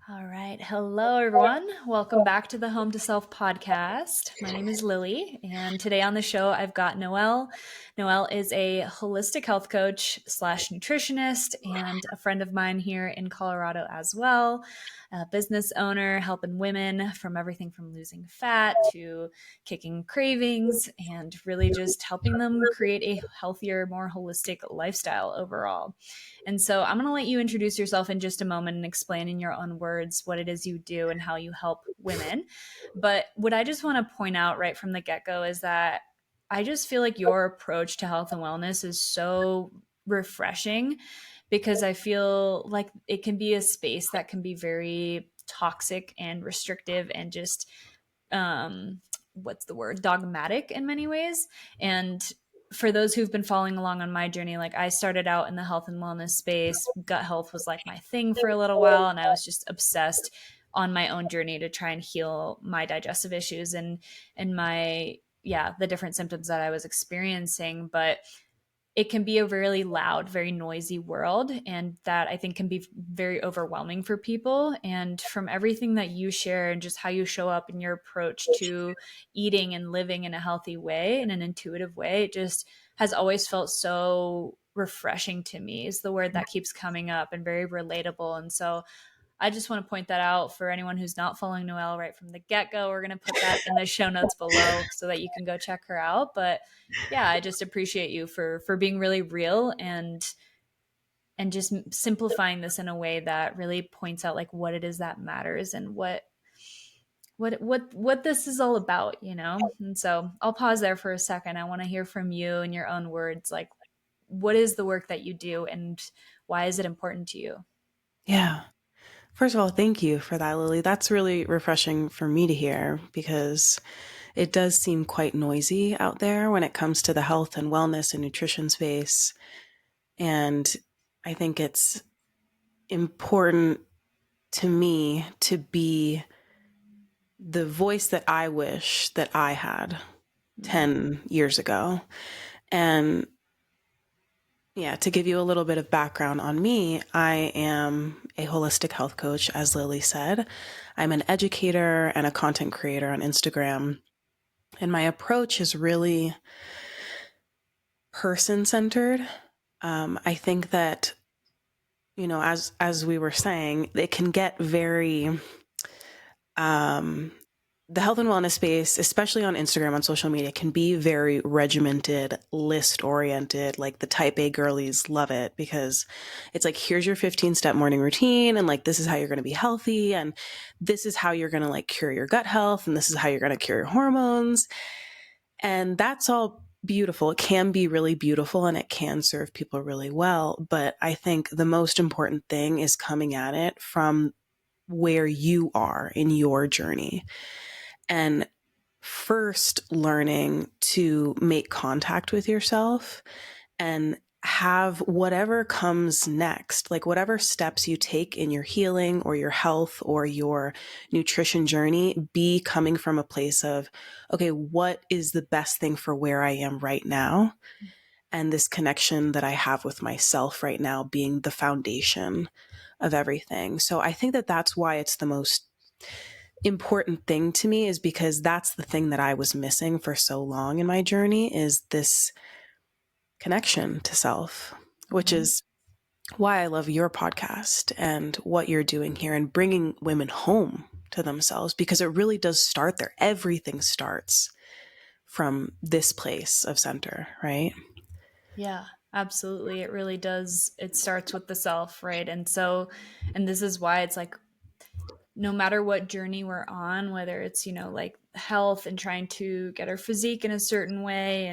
All right. Hello, everyone. Welcome back to the Home to Self podcast. My name is Lilly, and today on the show, I've got Noelle. Noelle is a holistic health coach slash nutritionist and a friend of mine here in Colorado as well. A business owner helping women from everything from losing fat to kicking cravings and really just helping them create a healthier, more holistic lifestyle overall. And so I'm going to let you introduce yourself in just a moment and explain in your own words what it is you do and how you help women. But what I just want to point out right from the get go is that I just feel like your approach to health and wellness is so refreshing because I feel like it can be a space that can be very toxic and restrictive and just what's the word, dogmatic in many ways. And for those who've been following along on my journey, like I started out in the health and wellness space. Gut health was like my thing for a little while, and I was just obsessed on my own journey to try and heal my digestive issues and my the different symptoms that I was experiencing. But it can be a really loud, very noisy world. And that I think can be very overwhelming for people. And from everything that you share and just how you show up in your approach to eating and living in a healthy way, in an intuitive way, it just has always felt so refreshing to me, is the word that keeps coming up, and very relatable. And so I just want to point that out for anyone who's not following Noelle right from the get-go. We're going to put that in the show notes below so that you can go check her out. But yeah, I just appreciate you for being really real and just simplifying this in a way that really points out like what it is that matters and what this is all about, you know? And so I'll pause there for a second. I want to hear from you in your own words, like what is the work that you do and why is it important to you? Yeah. First of all, thank you for that, Lily. That's really refreshing for me to hear because it does seem quite noisy out there when it comes to the health and wellness and nutrition space. And I think it's important to me to be the voice that I wish that I had 10 years ago. And yeah, to give you a little bit of background on me, I am a holistic health coach, as Lily said. I'm an educator and a content creator on Instagram. And my approach is really person-centered. I think that, as we were saying, it can get very the health and wellness space, especially on Instagram, on social media, can be very regimented, list oriented. Like the type A girlies love it because it's like, here's your 15-step morning routine. And like, this is how you're going to be healthy. And this is how you're going to like cure your gut health. And this is how you're going to cure your hormones. And that's all beautiful. It can be really beautiful and it can serve people really well. But I think the most important thing is coming at it from where you are in your journey. And first learning to make contact with yourself and have whatever comes next, like whatever steps you take in your healing or your health or your nutrition journey, be coming from a place of, okay, what is the best thing for where I am right now? And this connection that I have with myself right now being the foundation of everything. So I think that that's why it's the most important thing to me, is because that's the thing that I was missing for so long in my journey, is this connection to self, which is why I love your podcast and what you're doing here and bringing women home to themselves, because it really does start there. Everything starts from this place of center, right? Yeah, absolutely. It really does. It starts with the self, right? And so, and this is why it's like, no matter what journey we're on, whether it's, like health and trying to get our physique in a certain way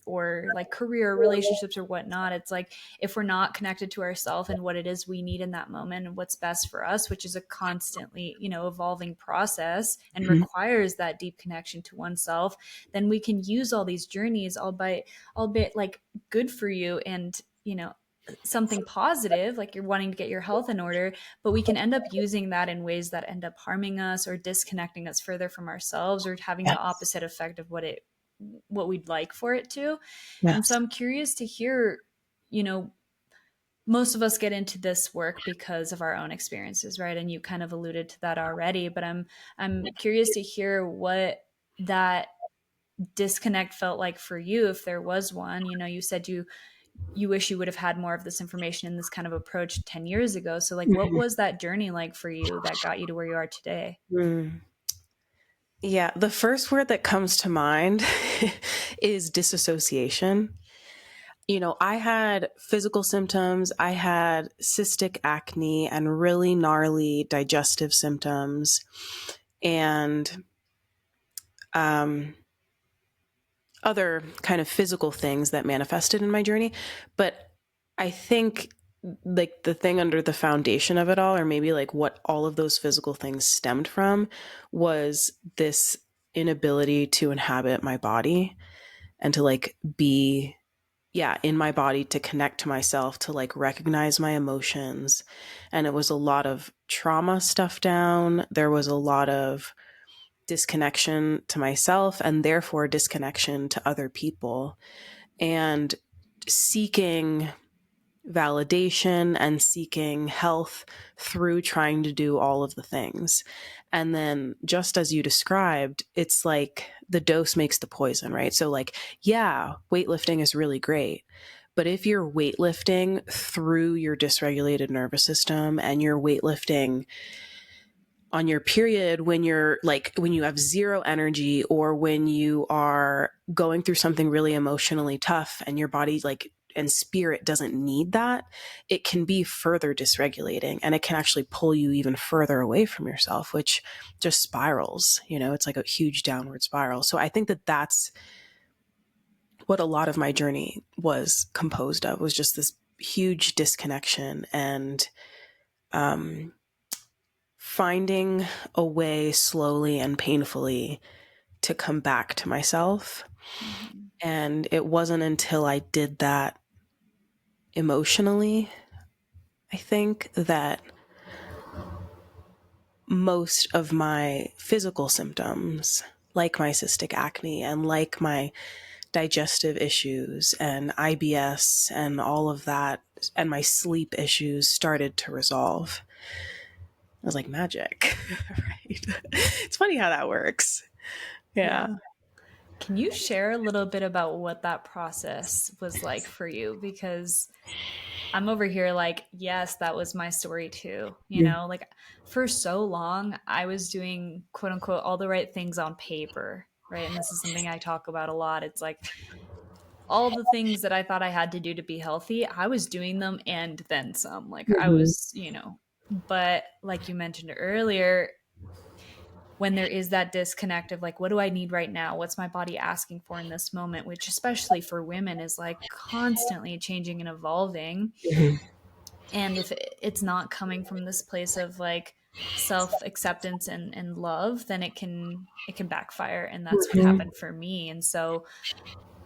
or like career relationships or whatnot, it's like if we're not connected to ourselves and what it is we need in that moment and what's best for us, which is a constantly evolving process and Mhm. requires that deep connection to oneself, then we can use all these journeys albeit like good for you and something positive, like you're wanting to get your health in order, but we can end up using that in ways that end up harming us or disconnecting us further from ourselves or having the Yes. opposite effect of what we'd like for it to. And so Yes. I'm curious to hear, you know, most of us get into this work because of our own experiences, right? And you kind of alluded to that already, but I'm curious to hear what that disconnect felt like for you, if there was one. You know, you said you wish you would have had more of this information in this kind of approach 10 years ago. So like what was that journey like for you that got you to where you are today? Mm. Yeah, the first word that comes to mind is disassociation. You know, I had physical symptoms. I had cystic acne and really gnarly digestive symptoms and other kind of physical things that manifested in my journey. But I think like the thing under the foundation of it all, or maybe like what all of those physical things stemmed from, was this inability to inhabit my body and to like be in my body, to connect to myself, to like recognize my emotions. And it was a lot of trauma stuff down. There was a lot of disconnection to myself and therefore disconnection to other people, and seeking validation and seeking health through trying to do all of the things. And then just as you described, it's like the dose makes the poison, right? So like, yeah, weightlifting is really great. But if you're weightlifting through your dysregulated nervous system and you're weightlifting on your period when you're like, when you have zero energy, or when you are going through something really emotionally tough and your body like and spirit doesn't need that, it can be further dysregulating, and it can actually pull you even further away from yourself, which just spirals, you know, it's like a huge downward spiral. So I think that that's what a lot of my journey was composed of, was just this huge disconnection and finding a way slowly and painfully to come back to myself. Mm-hmm. And it wasn't until I did that emotionally, I think, that most of my physical symptoms, like my cystic acne and like my digestive issues and IBS and all of that, and my sleep issues, started to resolve. I was like, magic, right? It's funny how that works. Yeah. Yeah. Can you share a little bit about what that process was like for you? Because I'm over here like, yes, that was my story too. You know, like for so long, I was doing quote unquote all the right things on paper, right? And this is something I talk about a lot. It's like all the things that I thought I had to do to be healthy, I was doing them and then some. Like I Mm-hmm. was, but like you mentioned earlier, when there is that disconnect of like, what do I need right now? What's my body asking for in this moment? Which, especially for women, is like constantly changing and evolving. Mm-hmm. And if it's not coming from this place of like self acceptance and love, then it can backfire. And that's what Mm-hmm. happened for me. And so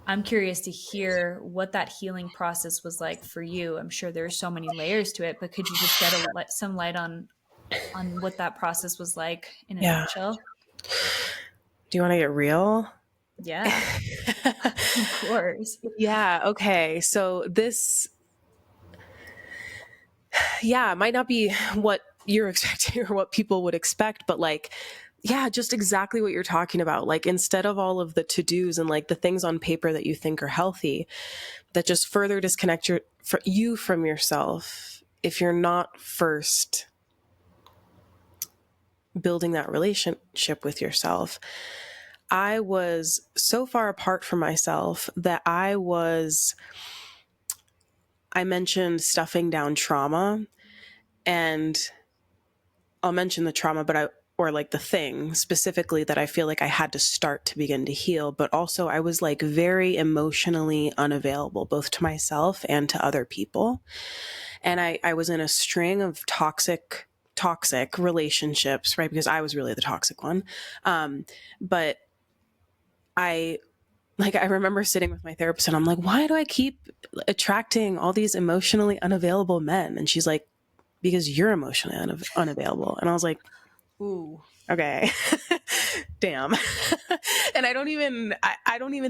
I'm curious to hear what that healing process was like for you. I'm sure there's so many layers to it, but could you just shed some light on what that process was like in a Yeah. nutshell? Do you want to get real? Yeah, of course. Yeah. Okay. So this, yeah, might not be what you're expecting or what people would expect, but like, yeah, just exactly what you're talking about. Like, instead of all of the to-dos and like the things on paper that you think are healthy, that just further disconnect you from yourself, if you're not first building that relationship with yourself. I was so far apart from myself that I mentioned stuffing down trauma, and I'll mention the trauma, or like the thing specifically that I feel like I had to start to begin to heal. But also I was like very emotionally unavailable, both to myself and to other people. And I was in a string of toxic relationships, right? Because I was really the toxic one. But I I remember sitting with my therapist and I'm like, why do I keep attracting all these emotionally unavailable men? And she's like, because you're emotionally unavailable. And I was like, ooh, okay. Damn. And I don't even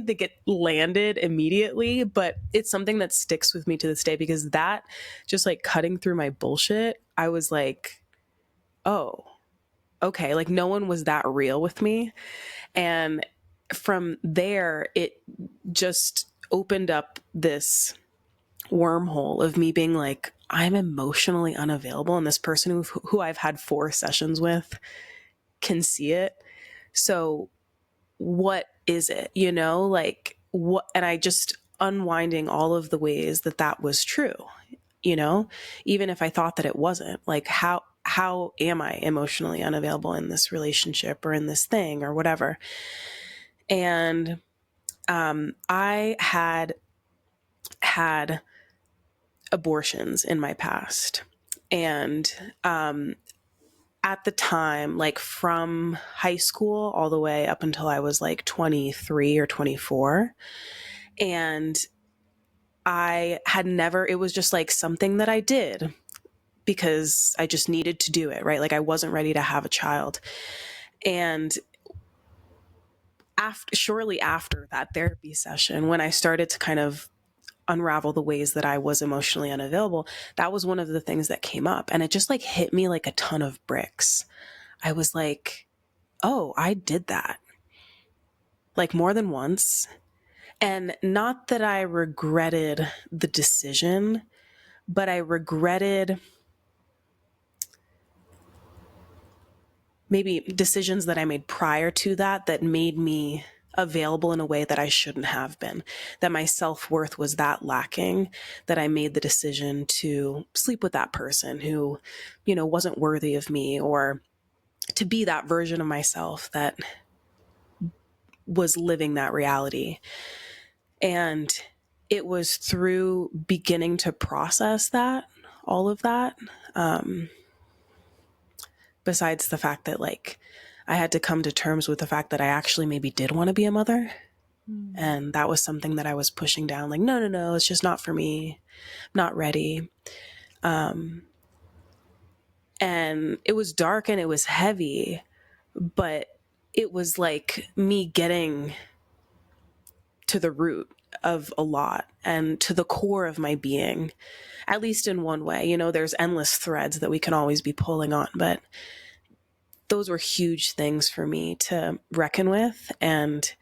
think it landed immediately, but it's something that sticks with me to this day, because that just like cutting through my bullshit, I was like, oh, okay. Like no one was that real with me. And from there, it just opened up this wormhole of me being like, I'm emotionally unavailable. And this person who I've had 4 sessions with can see it. So what is it, like what, and I just unwinding all of the ways that that was true, even if I thought that it wasn't, like, how am I emotionally unavailable in this relationship or in this thing or whatever? And, I had abortions in my past. And, at the time, like from high school all the way up until I was like 23 or 24. And I had never, it was just like something that I did because I just needed to do it, right? Like I wasn't ready to have a child. And shortly after that therapy session, when I started to kind of unravel the ways that I was emotionally unavailable, that was one of the things that came up. And it just like hit me like a ton of bricks. I was like, oh, I did that like more than once. And not that I regretted the decision, but I regretted maybe decisions that I made prior to that that made me available in a way that I shouldn't have been, that my self-worth was that lacking, that I made the decision to sleep with that person who, wasn't worthy of me, or to be that version of myself that was living that reality. And it was through beginning to process that, all of that, besides the fact that like I had to come to terms with the fact that I actually maybe did want to be a mother. And that was something that I was pushing down, like, no, it's just not for me. I'm not ready. And it was dark and it was heavy, but it was like me getting to the root of a lot and to the core of my being, at least in one way. There's endless threads that we can always be pulling on, but those were huge things for me to reckon with. And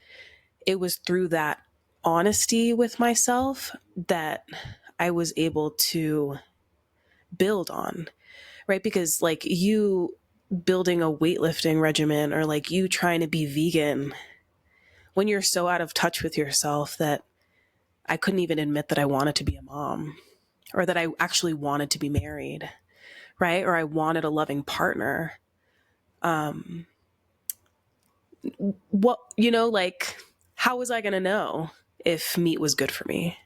it was through that honesty with myself that I was able to build on, right? Because like you building a weightlifting regimen, or like you trying to be vegan, when you're so out of touch with yourself that I couldn't even admit that I wanted to be a mom, or that I actually wanted to be married, right? Or I wanted a loving partner. What, like, how was I going to know if meat was good for me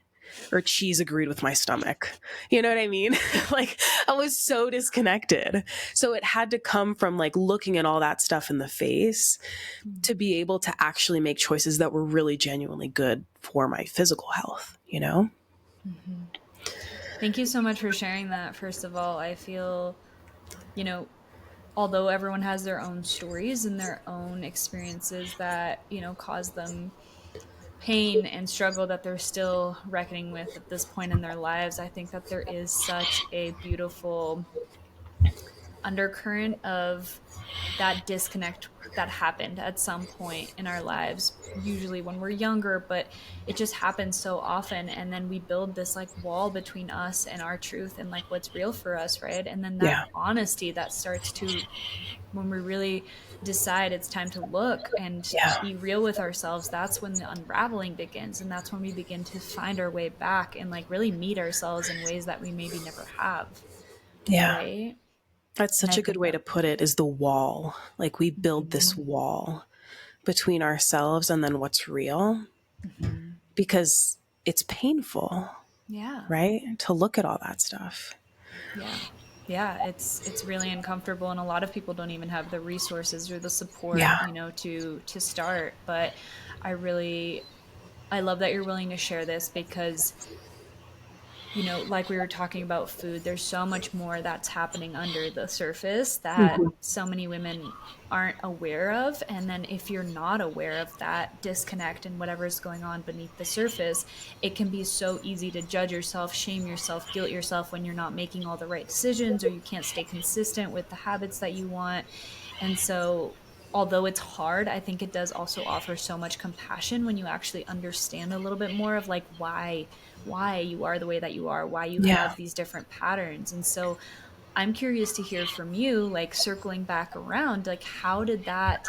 or cheese agreed with my stomach? You know what I mean? Like I was so disconnected. So it had to come from like looking at all that stuff in the face to be able to actually make choices that were really genuinely good for my physical health, Mm-hmm. Thank you so much for sharing that. First of all, I feel, although everyone has their own stories and their own experiences that, cause them pain and struggle that they're still reckoning with at this point in their lives, I think that there is such a beautiful undercurrent of that disconnect that happened at some point in our lives, usually when we're younger, but it just happens so often. And then we build this like wall between us and our truth and like what's real for us, right? And then that Yeah. honesty that starts to, when we really decide it's time to look and Yeah. be real with ourselves, that's when the unraveling begins. And that's when we begin to find our way back and like really meet ourselves in ways that we maybe never have. Yeah. Right. That's And such I a good think way that, to put it, is the wall. Like we build this wall between ourselves and then what's real, because it's painful, yeah. right? To look at all that stuff. Yeah. Yeah, it's really uncomfortable, and a lot of people don't even have the resources or the support, Yeah. to start. But I love that you're willing to share this, because like we were talking about food, there's so much more that's happening under the surface that Mhm. so many women aren't aware of. And then if you're not aware of that disconnect and whatever's going on beneath the surface, it can be so easy to judge yourself, shame yourself, guilt yourself when you're not making all the right decisions or you can't stay consistent with the habits that you want. And so although it's hard, I think it does also offer so much compassion when you actually understand a little bit more of like why you are the way that you are, why you Yeah. have these different patterns. And so I'm curious to hear from you, like circling back around, like how did that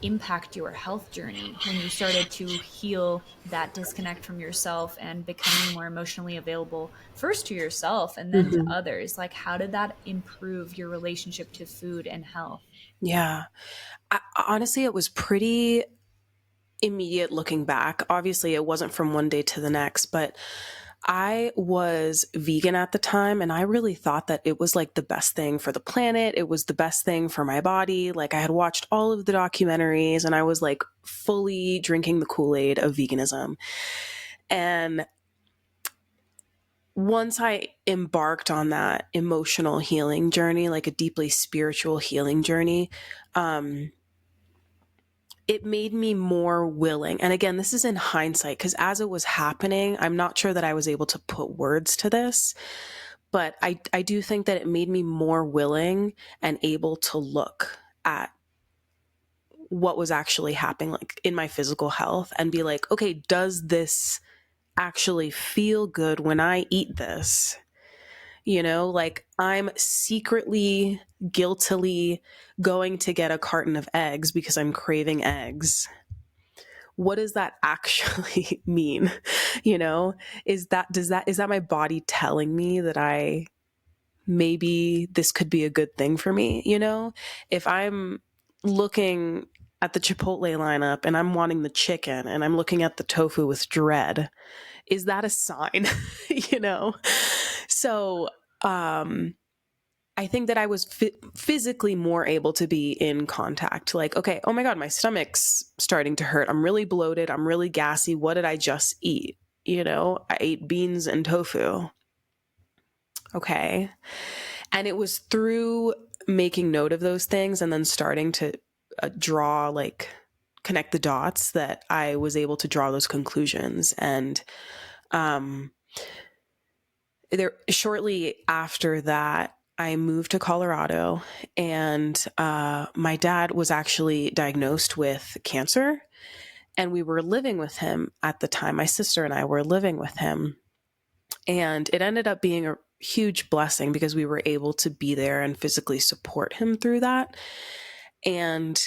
impact your health journey when you started to heal that disconnect from yourself and becoming more emotionally available first to yourself and then to Mhm. others? Like how did that improve your relationship to food and health? Yeah. Honestly, it was pretty immediate looking back. Obviously, it wasn't from one day to the next, but I was vegan at the time and I really thought that it was like the best thing for the planet. It was the best thing for my body. Like I had watched all of the documentaries and I was like fully drinking the Kool-Aid of veganism. And once I embarked on that emotional healing journey, like a deeply spiritual healing journey, it made me more willing. And again, this is in hindsight, because as it was happening, I'm not sure that I was able to put words to this, but I do think that it made me more willing and able to look at what was actually happening like in my physical health and be like, okay, does this actually feel good when I eat this? Like I'm secretly, guiltily going to get a carton of eggs because I'm craving eggs. What does that actually mean? You know, is that my body telling me that maybe this could be a good thing for me? If I'm looking at the Chipotle lineup and I'm wanting the chicken and I'm looking at the tofu with dread, is that a sign? you know? So, I think that I was physically more able to be in contact. Like, okay, oh my God, my stomach's starting to hurt. I'm really bloated. I'm really gassy. What did I just eat? I ate beans and tofu. Okay. And it was through making note of those things and then starting to connect the dots that I was able to draw those conclusions. And, um, shortly after that, I moved to Colorado, and my dad was actually diagnosed with cancer, and we were living with him at the time. My sister and I were living with him, and it ended up being a huge blessing because we were able to be there and physically support him through that. And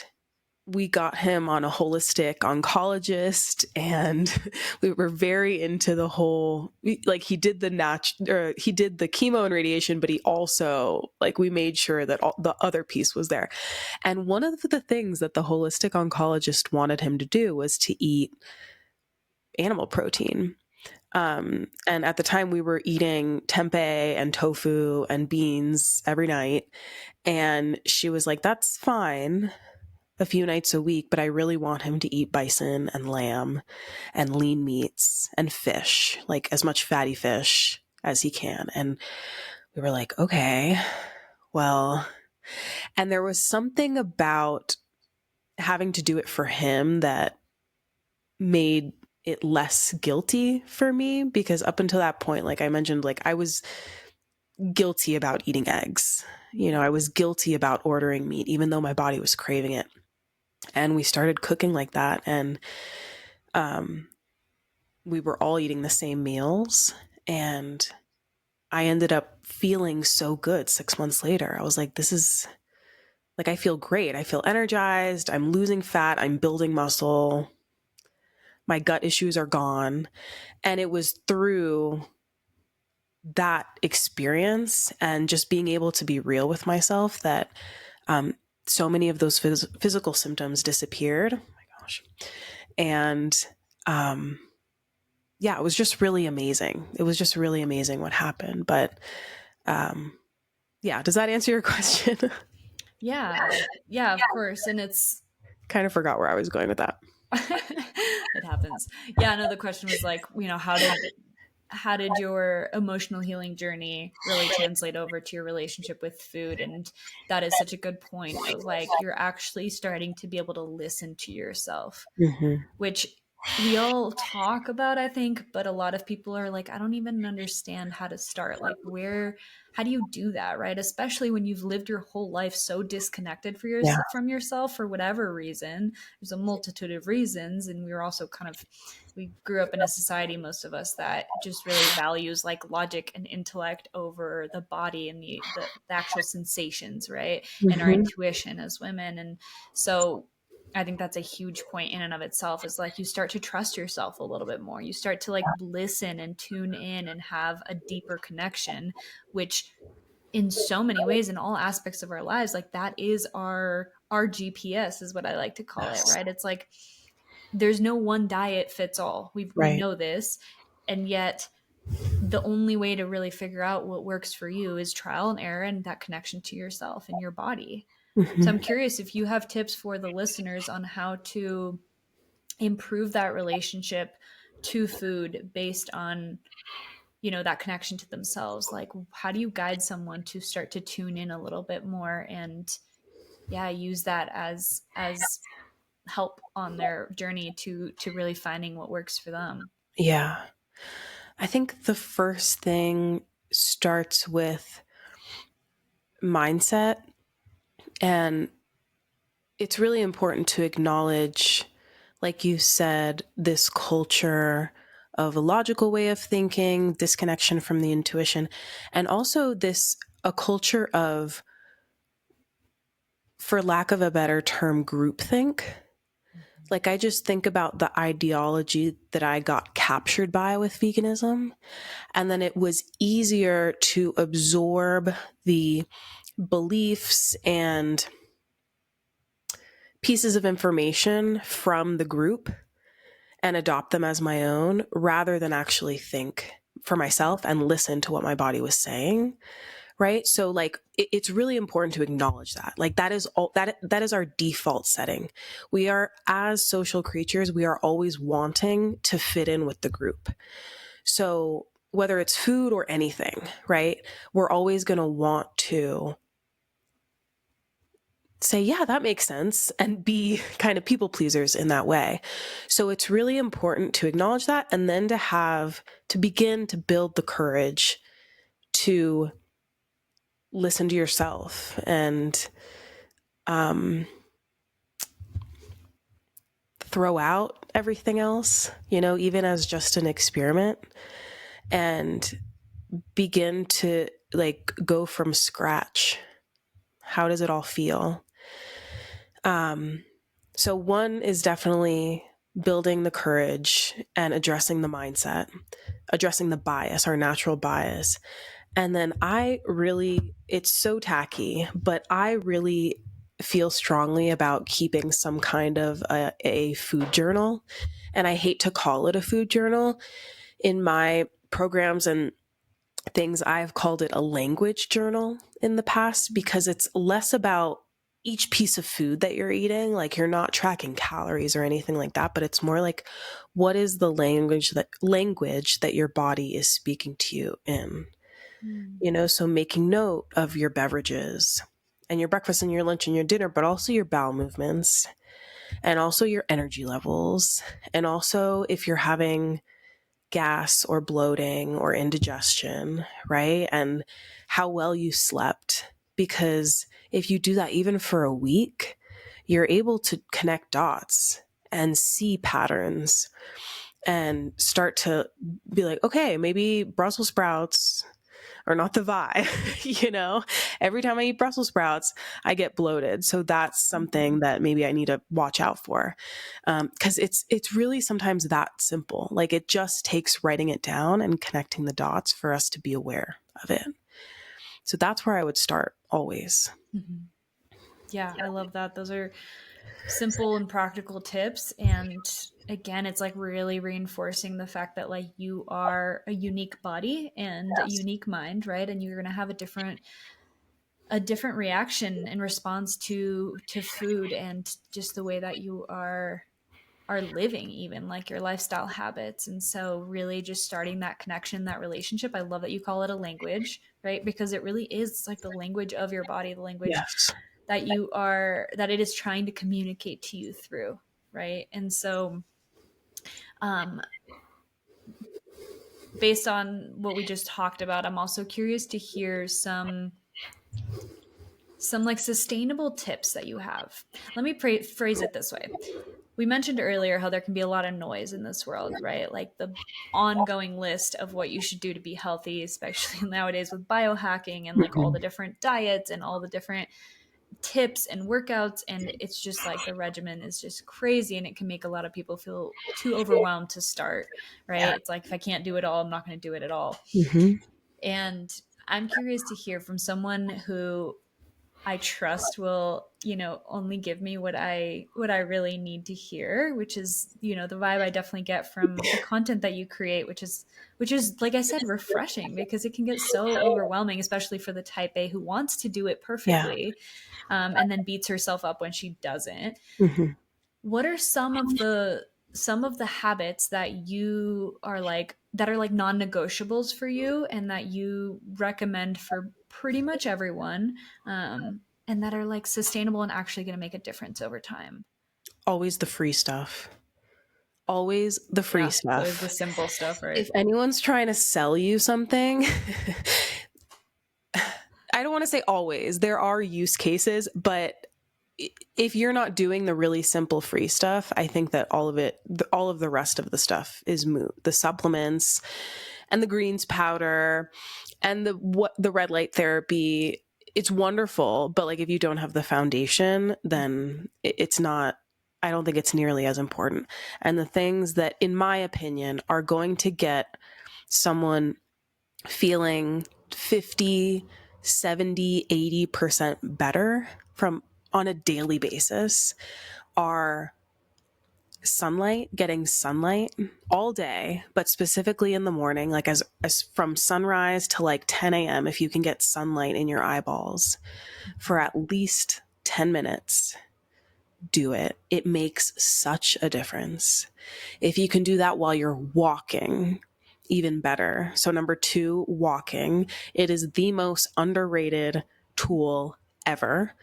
we got him on a holistic oncologist, and we were very into the whole, like he did he did the chemo and radiation, but he also, like, we made sure that all the other piece was there. And one of the things that the holistic oncologist wanted him to do was to eat animal protein. And at the time we were eating tempeh and tofu and beans every night. And she was like, that's fine a few nights a week, but I really want him to eat bison and lamb and lean meats and fish, like as much fatty fish as he can. And we were like, okay, well, and there was something about having to do it for him that made it less guilty for me, because up until that point, like I mentioned, like I was guilty about eating eggs. I was guilty about ordering meat, even though my body was craving it. And we started cooking like that, and we were all eating the same meals, and I ended up feeling so good 6 months later. I was like, this is like, I feel great. I feel energized. I'm losing fat. I'm building muscle. My gut issues are gone. And it was through that experience and just being able to be real with myself that so many of those physical symptoms disappeared. Oh my gosh. And yeah, it was just really amazing. It was just really amazing what happened. But yeah, does that answer your question? Yeah. Yeah, of course. And it's Kind of forgot where I was going with that. it happens. Yeah, no, the question was like, how did how did your emotional healing journey really translate over to your relationship with food? And that is such a good point of like, you're actually starting to be able to listen to yourself, Mm-hmm. which we all talk about, I think, but a lot of people are like, I don't even understand how to start. Like, how do you do that, right? Especially when you've lived your whole life so disconnected Yeah. from yourself for whatever reason. There's a multitude of reasons. And we were also we grew up in a society, most of us, that just really values like logic and intellect over the body and the actual sensations, right? And our Mm-hmm. intuition as women. And so I think that's a huge point in and of itself, is like you start to trust yourself a little bit more. You start to like listen and tune in and have a deeper connection, which in so many ways, in all aspects of our lives, like that is our GPS, is what I like to call it, Yes. right? It's like there's no one diet fits all. We Right. know this. And yet the only way to really figure out what works for you is trial and error and that connection to yourself and your body. So I'm Mm-hmm. curious if you have tips for the listeners on how to improve that relationship to food based on, that connection to themselves. Like, how do you guide someone to start to tune in a little bit more and, yeah, use that as help on their journey to really finding what works for them? Yeah. I think the first thing starts with mindset. And it's really important to acknowledge, like you said, this culture of a logical way of thinking, disconnection from the intuition, and also a culture of, for lack of a better term, groupthink. Like, I just think about the ideology that I got captured by with veganism. And then it was easier to absorb the beliefs and pieces of information from the group and adopt them as my own rather than actually think for myself and listen to what my body was saying. Right. So like it's really important to acknowledge that. Like that is all that is our default setting. We are, as social creatures, we are always wanting to fit in with the group. So whether it's food or anything, right? We're always going to want to say, yeah, that makes sense, and be kind of people pleasers in that way. So it's really important to acknowledge that, and then to begin to build the courage to listen to yourself and throw out everything else, even as just an experiment, and begin to like go from scratch. How does it all feel? So one is definitely building the courage and addressing the mindset, addressing the bias, our natural bias. And then it's so tacky, but I really feel strongly about keeping some kind of a food journal. And I hate to call it a food journal. In my programs and things, I've called it a language journal in the past, because it's less about each piece of food that you're eating. Like, you're not tracking calories or anything like that, but it's more like, what is the language that your body is speaking to you in? Mm. So making note of your beverages and your breakfast and your lunch and your dinner, but also your bowel movements and also your energy levels. And also if you're having gas or bloating or indigestion, right? And how well you slept. Because if you do that even for a week, you're able to connect dots and see patterns and start to be like, okay, maybe Brussels sprouts are not the vibe. Every time I eat Brussels sprouts, I get bloated. So that's something that maybe I need to watch out for. Cause it's really sometimes that simple. Like, it just takes writing it down and connecting the dots for us to be aware of it. So that's where I would start always. Mm-hmm. Yeah, I love that. Those are simple and practical tips. And again, it's like really reinforcing the fact that like you are a unique body and a Yes. unique mind, right? And you're going to have a different reaction and response to food and just the way that you are are living, even like your lifestyle habits. And so really just starting that connection, that relationship. I love that you call it a language, right? Because it really is like the language of your body, the language Yes. that that it is trying to communicate to you through, right? And so um based on what we just talked about, I'm also curious to hear some like sustainable tips that you have. Let me phrase it this way. We mentioned earlier how there can be a lot of noise in this world, right? Like the ongoing list of what you should do to be healthy, especially nowadays with biohacking and like all the different diets and all the different tips and workouts. And it's just like the regimen is just crazy, and it can make a lot of people feel too overwhelmed to start, right? It's like, if I can't do it all, I'm not going to do it at all. Mm-hmm. And I'm curious to hear from someone who I trust will, only give me what I really need to hear, which is, the vibe I definitely get from the content that you create, which is like I said, refreshing, because it can get so overwhelming, especially for the type A who wants to do it Yeah. perfectly, and then beats herself up when she doesn't. Mm-hmm. What are some of the habits that you are like that are like non-negotiables for you, and that you recommend for pretty much everyone, and that are like sustainable and actually going to make a difference over time? Always the free stuff. Always the free Yeah, it's always the stuff. simple stuff, right? If anyone's trying to sell you something, I don't want to say always. There are use cases, but if you're not doing the really simple free stuff, I think that all of the rest of the stuff is moot. The supplements and the greens powder and the red light therapy, it's wonderful, but like if you don't have the foundation, then it's not, I don't think it's nearly as important. And the things that, in my opinion, are going to get someone feeling 50, 70, 80% better from on a daily basis are getting sunlight all day, but specifically in the morning, like as from sunrise to like 10 a.m. If you can get sunlight in your eyeballs for at least 10 minutes, do it. It makes such a difference. If you can do that while you're walking, even better. So number 2, walking. It is the most underrated tool ever.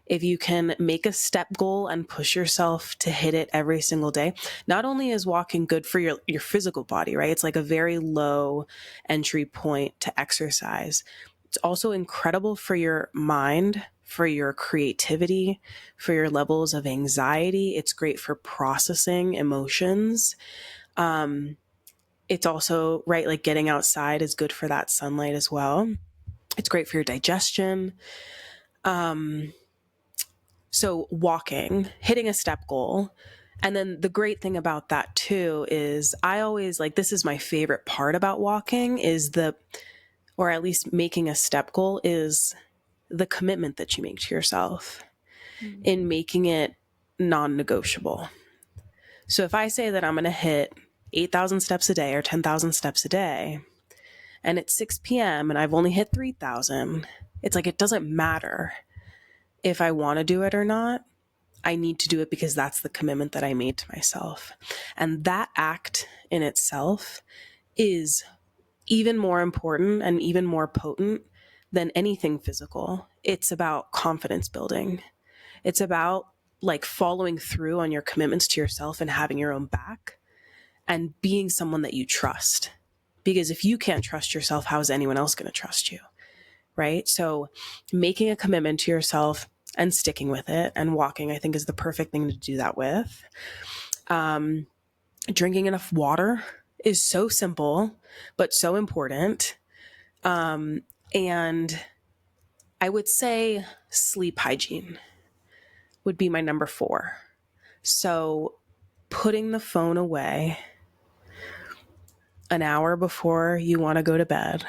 If you can make a step goal and push yourself to hit it every single day, not only is walking good for your physical body, right? It's like a very low entry point to exercise. It's also incredible for your mind, for your creativity, for your levels of anxiety. It's great for processing emotions. It's also, right, like getting outside is good for that sunlight as well. It's great for your digestion. So walking, hitting a step goal. And then the great thing about that too is I always like, this is my favorite part about walking is or at least making a step goal, is the commitment that you make to yourself in making it non-negotiable. So if I say that I'm going to hit 8,000 steps a day or 10,000 steps a day, and it's 6 p.m. and I've only hit 3,000, it's like, it doesn't matter if I want to do it or not. I need to do it because that's the commitment that I made to myself. And that act in itself is even more important and even more potent than anything physical. It's about confidence building. It's about like following through on your commitments to yourself and having your own back and being someone that you trust. Because if you can't trust yourself, how is anyone else going to trust you? Right? So making a commitment to yourself and sticking with it, and walking, I think, is the perfect thing to do that with. Drinking enough water is so simple, but so important. And I would say sleep hygiene would be my number 4. So putting the phone away an hour before you want to go to bed,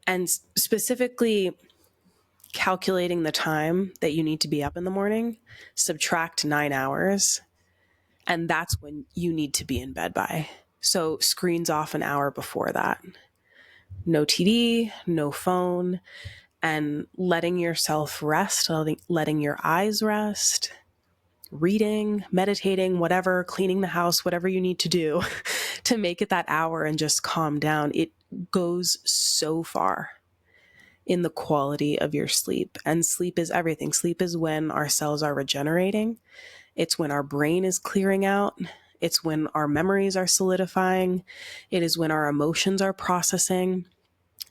and specifically calculating the time that you need to be up in the morning, subtract 9 hours, and that's when you need to be in bed by. So screens off an hour before that. No TV, no phone, and letting yourself rest, letting your eyes rest, reading, meditating, whatever, cleaning the house, whatever you need to do to make it that hour and just calm down, it goes so far in the quality of your sleep. And sleep is everything. Sleep is when our cells are regenerating. It's when our brain is clearing out. It's when our memories are solidifying. It is when our emotions are processing.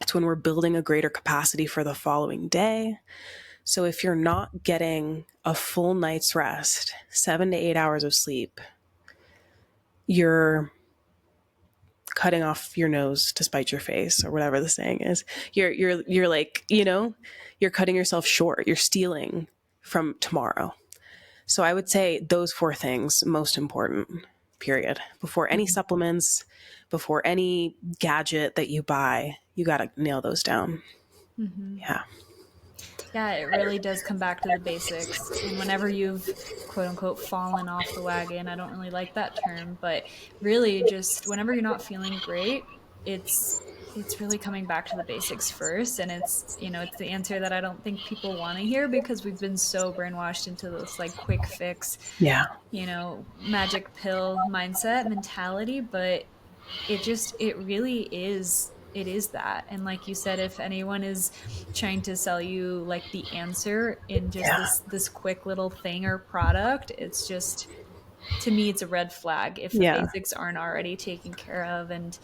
It's when we're building a greater capacity for the following day. So if you're not getting a full night's rest, 7 to 8 hours of sleep, you're cutting off your nose to spite your face, or whatever the saying is. You're like, you're cutting yourself short. You're stealing from tomorrow. So I would say those 4 things, most important, period. Before any supplements, before any gadget that you buy, you got to nail those down. Mm-hmm. Yeah. Yeah, it really does come back to the basics. And whenever you've quote unquote fallen off the wagon, I don't really like that term, but really just whenever you're not feeling great, it's really coming back to the basics first. And it's the answer that I don't think people want to hear, because we've been so brainwashed into this like quick fix, Yeah. magic pill mindset mentality. But it really is, it is that. And like you said, if anyone is trying to sell you like the answer in just Yeah. this quick little thing or product, it's just, to me, it's a red flag if the Yeah. basics aren't already taken care of. And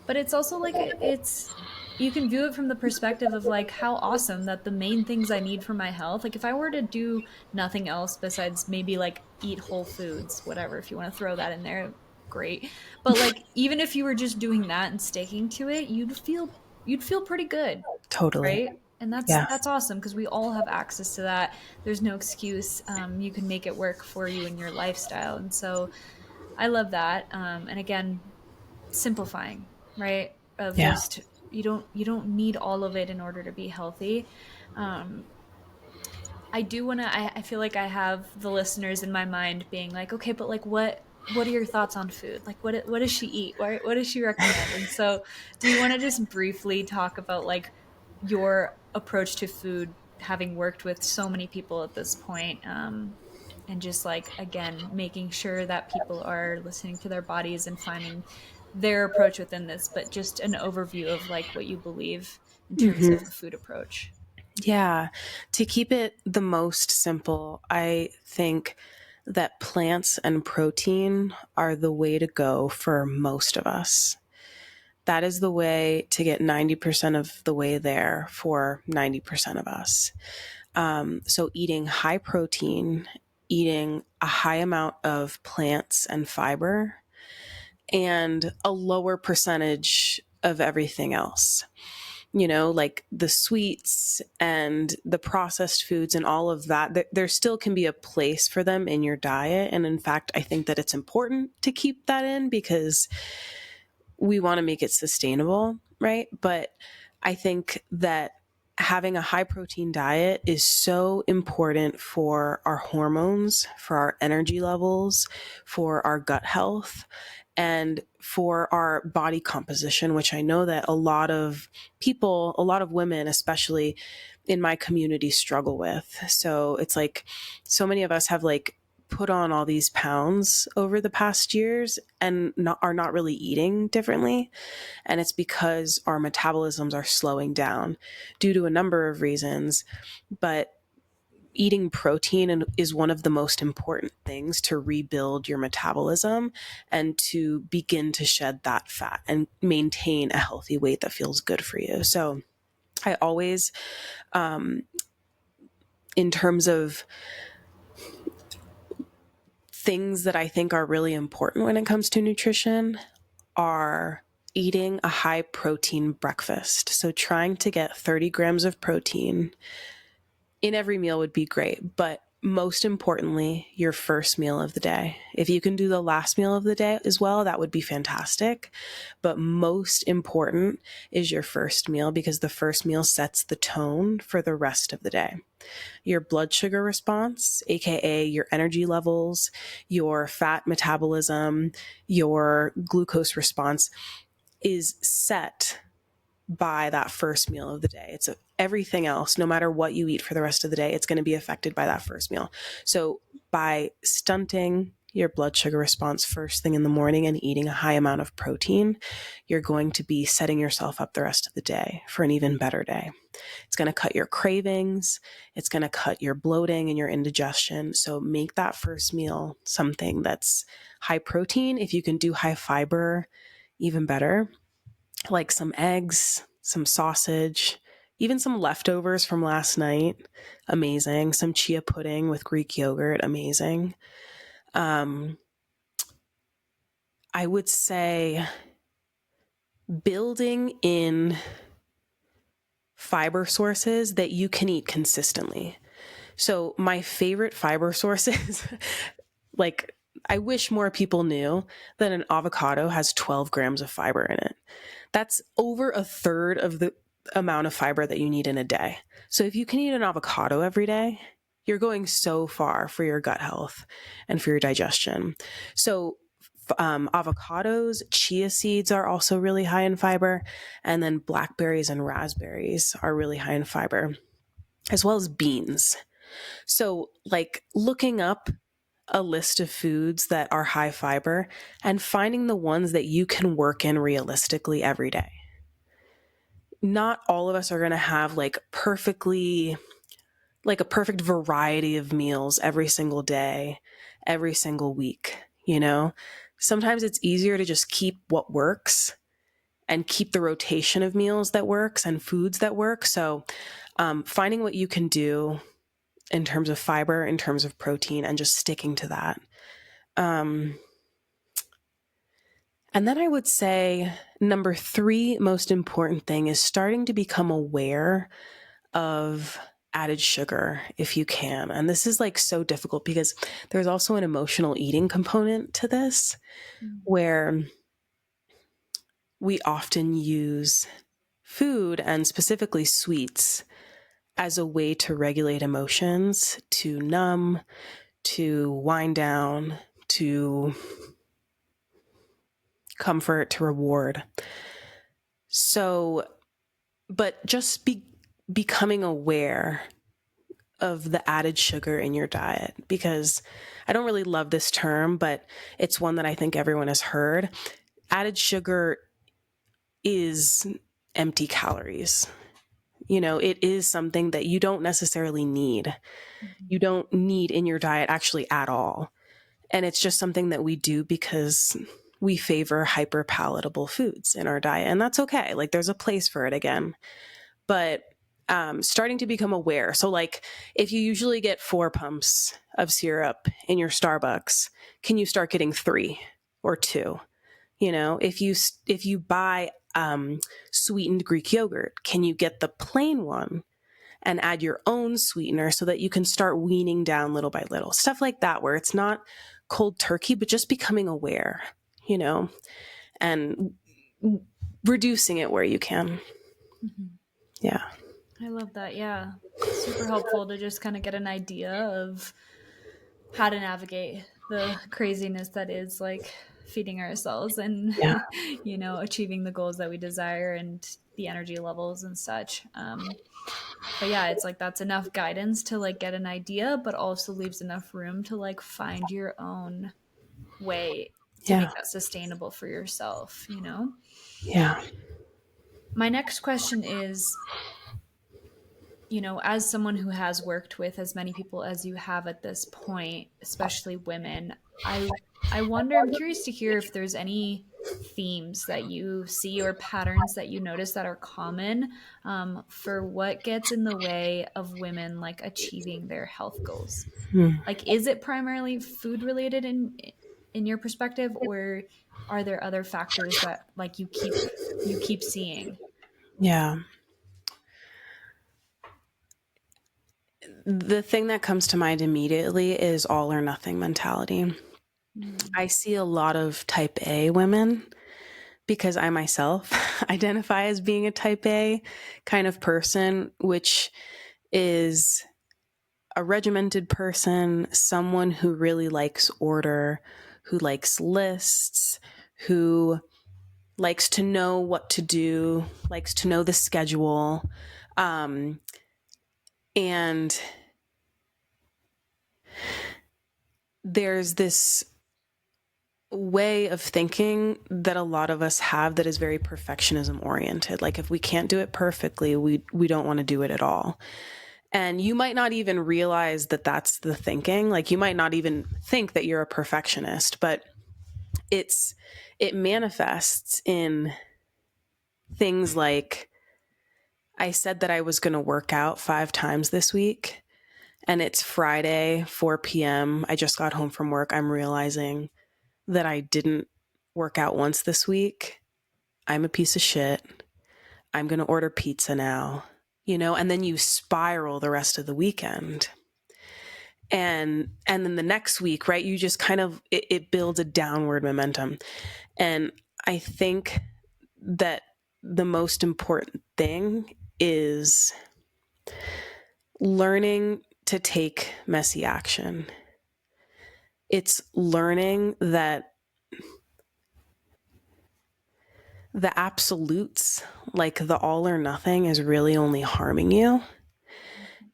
but it's also like it's, you can view it from the perspective of like how awesome that the main things I need for my health, like if I were to do nothing else besides maybe like eat whole foods, whatever, if you want to throw that in there, great. But like even if you were just doing that and sticking to it, you'd feel pretty good, Totally. right? And that's Yeah. that's awesome, because we all have access to that. There's no excuse. You can make it work for you in your lifestyle. And so I love that. And again, simplifying, right? Of Yeah. just, you don't need all of it in order to be healthy. Um, I do want to. I feel like I have the listeners in my mind being like, okay, but like, what are your thoughts on food? Like, what does she eat? What does she recommend? And so, do you want to just briefly talk about like your approach to food, having worked with so many people at this point, and just like again making sure that people are listening to their bodies and finding their approach within this, but just an overview of like what you believe in terms of Mm-hmm. a food approach. Yeah. To keep it the most simple, I think that plants and protein are the way to go for most of us. That is the way to get 90% of the way there for 90% of us. So eating high protein, eating a high amount of plants and fiber, and a lower percentage of everything else. Like the sweets and the processed foods and all of that, there still can be a place for them in your diet. And in fact, I think that it's important to keep that in because we want to make it sustainable, right? But I think that having a high protein diet is so important for our hormones, for our energy levels, for our gut health, and for our body composition, which I know that a lot of people, a lot of women, especially in my community, struggle with. So it's like so many of us have like put on all these pounds over the past years and are not really eating differently. And it's because our metabolisms are slowing down due to a number of reasons. But eating protein is one of the most important things to rebuild your metabolism and to begin to shed that fat and maintain a healthy weight that feels good for you. So I always, in terms of things that I think are really important when it comes to nutrition, are eating a high protein breakfast. So trying to get 30 grams of protein in every meal would be great, but most importantly, your first meal of the day. If you can do the last meal of the day as well, that would be fantastic. But most important is your first meal, because the first meal sets the tone for the rest of the day. Your blood sugar response, aka your energy levels, your fat metabolism, your glucose response, is set by that first meal of the day. It's everything else, no matter what you eat for the rest of the day, it's going to be affected by that first meal. So by stunting your blood sugar response first thing in the morning and eating a high amount of protein, you're going to be setting yourself up the rest of the day for an even better day. It's going to cut your cravings. It's going to cut your bloating and your indigestion. So make that first meal something that's high protein. If you can do high fiber, even better, like some eggs, some sausage, even some leftovers from last night. Amazing. Some chia pudding with Greek yogurt. Amazing. I would say building in fiber sources that you can eat consistently. So my favorite fiber sources, like I wish more people knew that an avocado has 12 grams of fiber in it. That's over a third of the amount of fiber that you need in a day. So if you can eat an avocado every day, you're going so far for your gut health and for your digestion. So avocados, chia seeds are also really high in fiber. And then blackberries and raspberries are really high in fiber, as well as beans. So like looking up a list of foods that are high fiber and finding the ones that you can work in realistically every day. Not all of us are going to have like a perfect variety of meals every single day, every single week, you know? Sometimes it's easier to just keep what works and keep the rotation of meals that works and foods that work. So finding what you can do in terms of fiber, in terms of protein, and just sticking to that. And then I would say number 3 most important thing is starting to become aware of added sugar if you can. And this is like so difficult because there's also an emotional eating component to this where we often use food and specifically sweets as a way to regulate emotions, to numb, to wind down, to comfort, to reward. So, but just becoming aware of the added sugar in your diet, because I don't really love this term, but it's one that I think everyone has heard. Added sugar is empty calories. You know, it is something that you don't necessarily need. You don't need in your diet actually at all. And it's just something that we do because we favor hyper palatable foods in our diet. And that's okay. Like there's a place for it again. But starting to become aware. So like if you usually get 4 pumps of syrup in your Starbucks, can you start getting 3 or 2? You know, if you buy sweetened Greek yogurt, can you get the plain one and add your own sweetener so that you can start weaning down little by little? Stuff like that, where it's not cold turkey, but just becoming aware, you know, and reducing it where you can. Mm-hmm. Yeah. I love that. Yeah. Super helpful to just kind of get an idea of how to navigate the craziness that is like feeding ourselves and, Yeah. you know, achieving the goals that we desire and the energy levels and such. But yeah, it's like that's enough guidance to like get an idea, but also leaves enough room to like find your own way to Yeah. make that sustainable for yourself, you know? Yeah. My next question is, you know, as someone who has worked with as many people as you have at this point, especially women, I wonder, I'm curious to hear if there's any themes that you see or patterns that you notice that are common for what gets in the way of women like achieving their health goals. Like, is it primarily food related in your perspective, or are there other factors that like you keep seeing? Yeah. The thing that comes to mind immediately is all or nothing mentality. Mm. I see a lot of type A women because I myself identify as being a type A kind of person, which is a regimented person, someone who really likes order, who likes lists, who likes to know what to do, likes to know the schedule. And there's this way of thinking that a lot of us have that is very perfectionism oriented. Like if we can't do it perfectly, we don't want to do it at all. And you might not even realize that that's the thinking. Like you might not even think that you're a perfectionist, but it manifests in things like, I said that I was going to work out 5 times this week, and it's Friday, 4 p.m. I just got home from work. I'm realizing that I didn't work out once this week. I'm a piece of shit. I'm going to order pizza now, and then you spiral the rest of the weekend. And then the next week, right, you just kind of, it builds a downward momentum. And I think that the most important thing is learning to take messy action. It's learning that the absolutes, like the all or nothing, is really only harming you.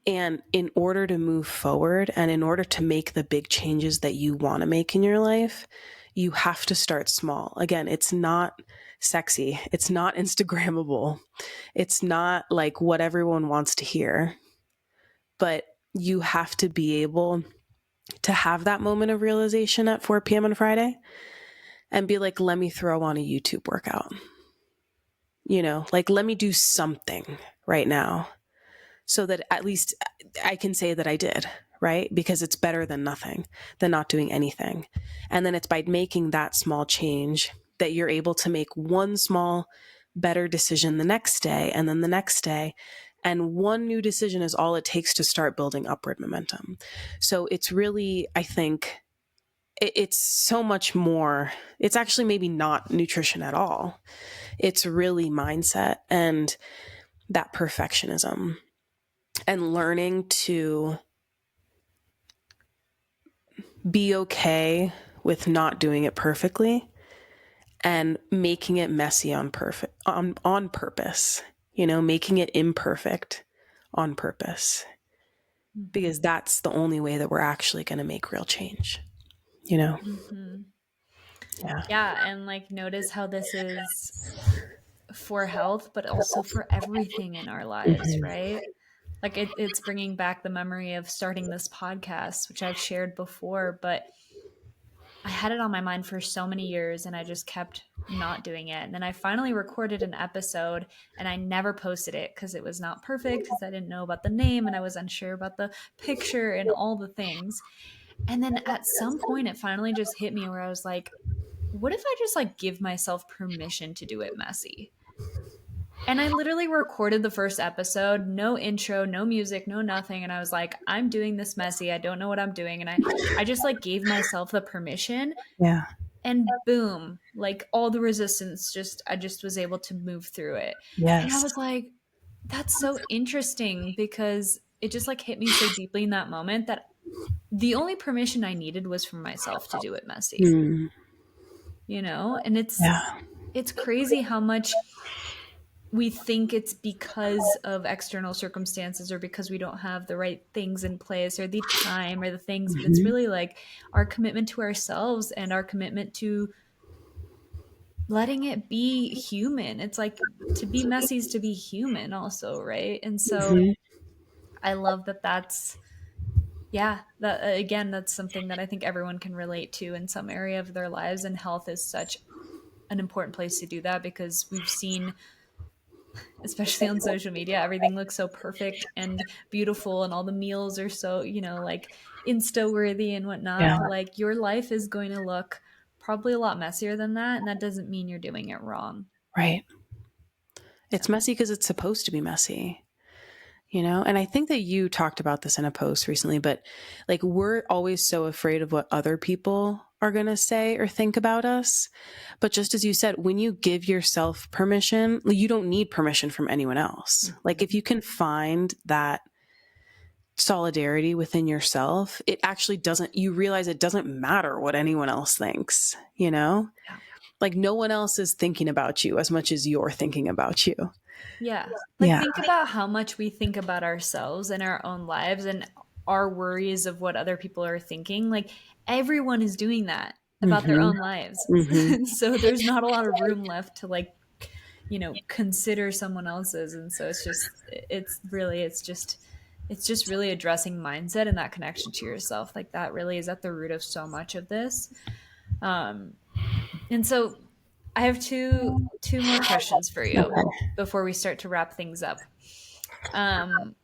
And in order to move forward and in order to make the big changes that you want to make in your life, you have to start small. Again, it's not sexy. It's not Instagrammable. It's not like what everyone wants to hear. But you have to be able to have that moment of realization at 4 p.m. on Friday and be like, let me throw on a YouTube workout. Like, let me do something right now so that at least I can say that I did, right? Because it's better than nothing, than not doing anything. And then it's by making that small change that you're able to make one small better decision the next day and then the next day. And one new decision is all it takes to start building upward momentum. So it's really, I think, it's so much more. It's actually maybe not nutrition at all. It's really mindset and that perfectionism and learning to be okay with not doing it perfectly and making it messy on purpose, making it imperfect on purpose, because that's the only way that we're actually going to make real change, Mm-hmm. Yeah. Yeah. And like, notice how this is for health, but also for everything in our lives, Mm-hmm. right? Like it's bringing back the memory of starting this podcast, which I've shared before, but I had it on my mind for so many years and I just kept not doing it. And then I finally recorded an episode and I never posted it because it was not perfect, because I didn't know about the name and I was unsure about the picture and all the things. And then at some point it finally just hit me where I was like, what if I just like give myself permission to do it messy? And I literally recorded the first episode, no intro, no music, no nothing. And I was like, I'm doing this messy. I don't know what I'm doing. And I just like gave myself the permission, Yeah. and boom, like all the resistance, I just was able to move through it. And I Yes. was like, that's so interesting, because it just like hit me so deeply in that moment that the only permission I needed was from myself to do it messy, Mm. And Yeah. it's crazy how much we think it's because of external circumstances or because we don't have the right things in place or the time or the things, but it's Mm-hmm. really like our commitment to ourselves and our commitment to letting it be human. It's like, to be messy is to be human also, right? And so Mm-hmm. I love that yeah, that again, that's something that I think everyone can relate to in some area of their lives, and health is such an important place to do that, because we've seen, especially on social media, everything looks so perfect and beautiful and all the meals are so, like insta worthy and whatnot, Yeah. but like your life is going to look probably a lot messier than that, and that doesn't mean you're doing it wrong. Right. It's So messy because it's supposed to be messy. And I think that you talked about this in a post recently, but like, we're always so afraid of what other people are going to say or think about us. But just as you said, when you give yourself permission, you don't need permission from anyone else. Like, if you can find that solidarity within yourself, it actually doesn't, you realize it doesn't matter what anyone else thinks, yeah. like no one else is thinking about you as much as you're thinking about you. Yeah. Like, Yeah. think about how much we think about ourselves and our own lives and our worries of what other people are thinking. Like, everyone is doing that about their Mm-hmm. own lives. Mm-hmm. And so there's not a lot of room left to, like, consider someone else's. And so it's just really addressing mindset and that connection to yourself. Like, that really is at the root of so much of this. Um, and so I have two more questions for you Okay. before we start to wrap things up. Um,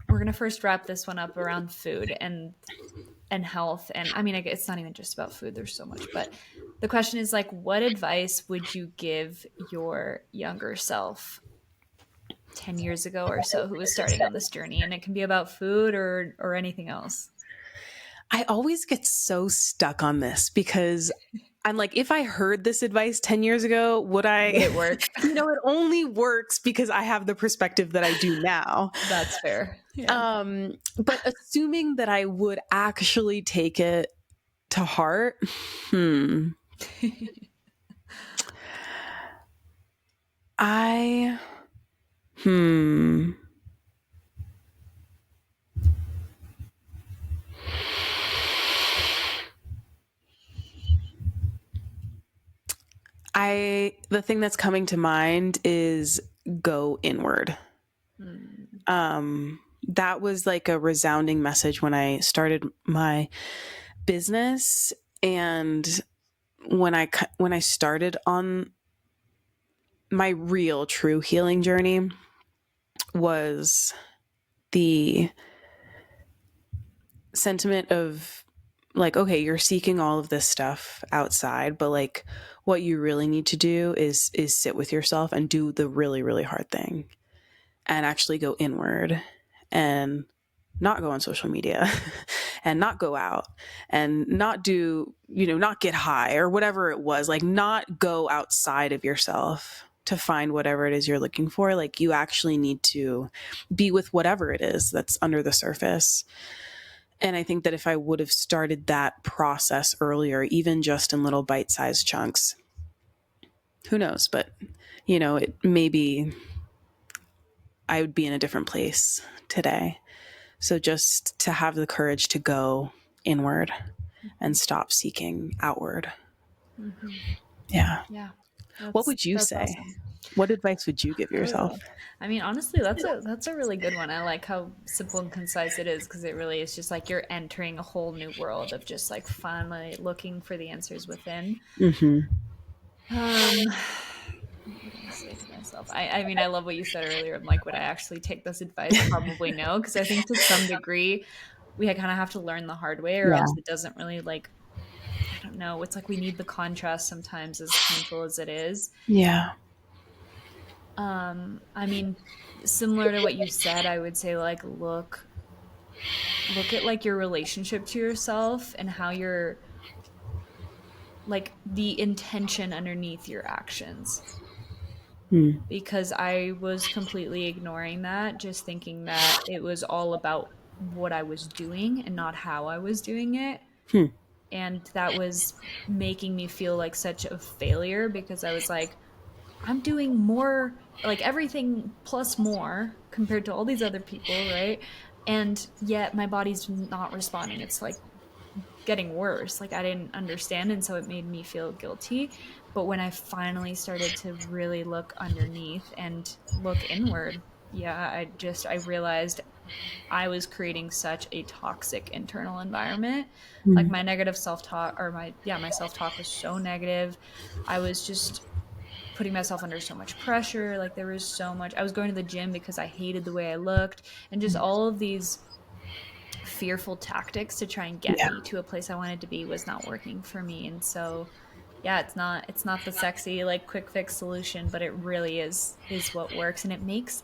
we're gonna first wrap this one up around food and health, and I mean, it's not even just about food. There's so much, but the question is like, what advice would you give your younger self 10 years ago or so who was starting on this journey? And it can be about food or anything else. I always get so stuck on this because I'm like, if I heard this advice 10 years ago, would I, Would it work? it only works because I have the perspective that I do now. That's fair. Yeah. But assuming that I would actually take it to heart, I, hmm. The thing that's coming to mind is go inward. That was like a resounding message when I started my business, and when I started on my real true healing journey was the sentiment of like, okay, you're seeking all of this stuff outside, but like what you really need to do is sit with yourself and do the really, really hard thing and actually go inward and not go on social media and not go out and not do, not get high or whatever it was, like not go outside of yourself to find whatever it is you're looking for. Like you actually need to be with whatever it is that's under the surface. And I think that if I would have started that process earlier, even just in little bite-sized chunks, who knows? But, it maybe I would be in a different place today. So just to have the courage to go inward and stop seeking outward. Mm-hmm. Yeah. Yeah. What would you That's say? awesome. What advice would you give yourself? I mean, honestly, that's a really good one. I like how simple and concise it is because it really is just like you're entering a whole new world of just like finally looking for the answers within. Mm-hmm. What would I say to myself? I mean, I love what you said earlier. I'm like, would I actually take this advice? Probably no, because I think to some degree we kind of have to learn the hard way, or Yeah. else it doesn't really like. I don't know. It's like we need the contrast sometimes, as painful as it is. Yeah. I mean, similar to what you said, I would say like look at like your relationship to yourself and how you're like the intention underneath your actions. Mm. Because I was completely ignoring that, just thinking that it was all about what I was doing and not how I was doing it. Hmm. And that was making me feel like such a failure because I was like, I'm doing more, like everything plus more compared to all these other people, right? And yet my body's not responding. It's like getting worse. Like I didn't understand. And so it made me feel guilty. But when I finally started to really look underneath and look inward, yeah, I realized I was creating such a toxic internal environment. Like Mm. my negative self-talk or my self-talk was so negative. I was just putting myself under so much pressure. Like there was so much. I was going to the gym because I hated the way I looked and just all of these fearful tactics to try and get Yeah. me to a place I wanted to be was not working for me. And so yeah, it's not the sexy like quick fix solution, but it really is what works and it makes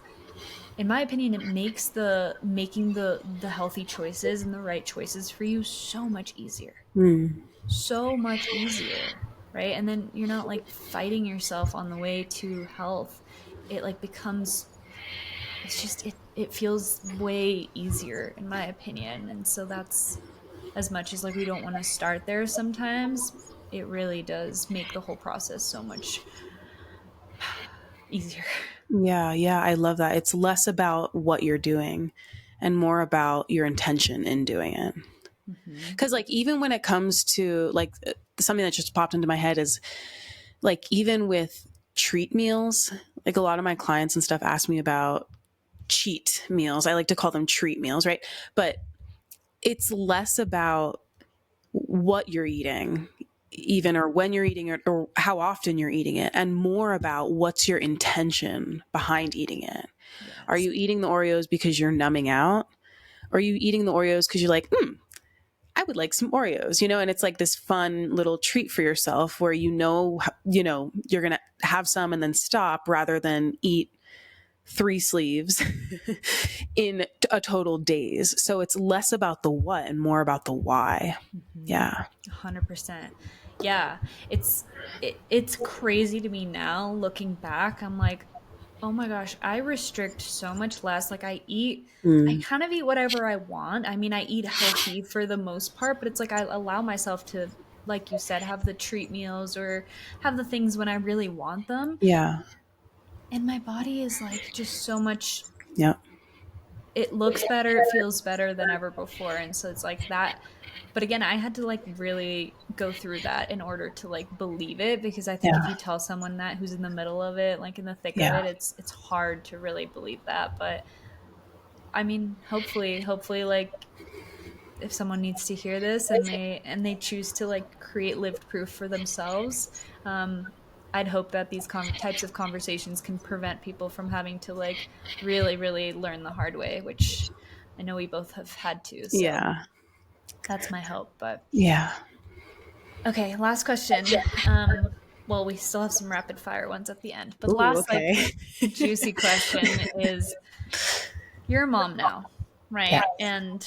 in my opinion it makes the making the healthy choices and the right choices for you so much easier. Mm. So much easier, right? And then you're not like fighting yourself on the way to health. It like becomes it's just it feels way easier in my opinion. And so that's as much as like we don't want to start there sometimes, it really does make the whole process so much easier. Yeah. Yeah. I love that. It's less about what you're doing and more about your intention in doing it. Mm-hmm. Cause like, even when it comes to like something that just popped into my head is like, even with treat meals, like a lot of my clients and stuff ask me about cheat meals. I like to call them treat meals, right? But it's less about what you're eating, even, or when you're eating it, or how often you're eating it, and more about what's your intention behind eating it. Are Yes. you eating the Oreos because you're numbing out? Or are you eating the Oreos because you're like, I would like some Oreos, and it's like this fun little treat for yourself where you're going to have some and then stop rather than eat 3 sleeves in a total days. So it's less about the what and more about the why. Mm-hmm. Yeah. 100%. Yeah. It's crazy to me now looking back. I'm like, oh my gosh, I restrict so much less. Like I Mm. kind of eat whatever I want. I mean, I eat healthy for the most part, but it's like I allow myself to, like you said, have the treat meals or have the things when I really want them. Yeah. And my body is like just so much, Yeah. it looks better, it feels better than ever before. And so it's like that. But again, I had to like really go through that in order to like believe it, because I think if Yeah. you tell someone that who's in the middle of it, like in the thick of Yeah. it, it's hard to really believe that. But I mean, hopefully like if someone needs to hear this and they choose to like create lived proof for themselves, I'd hope that these types of conversations can prevent people from having to like really really learn the hard way, which I know we both have had to. So Yeah. that's my hope. But Yeah. okay, last question. Well, we still have some rapid fire ones at the end, but the Ooh, last like okay. juicy question is, you're a mom now, Yeah. right? And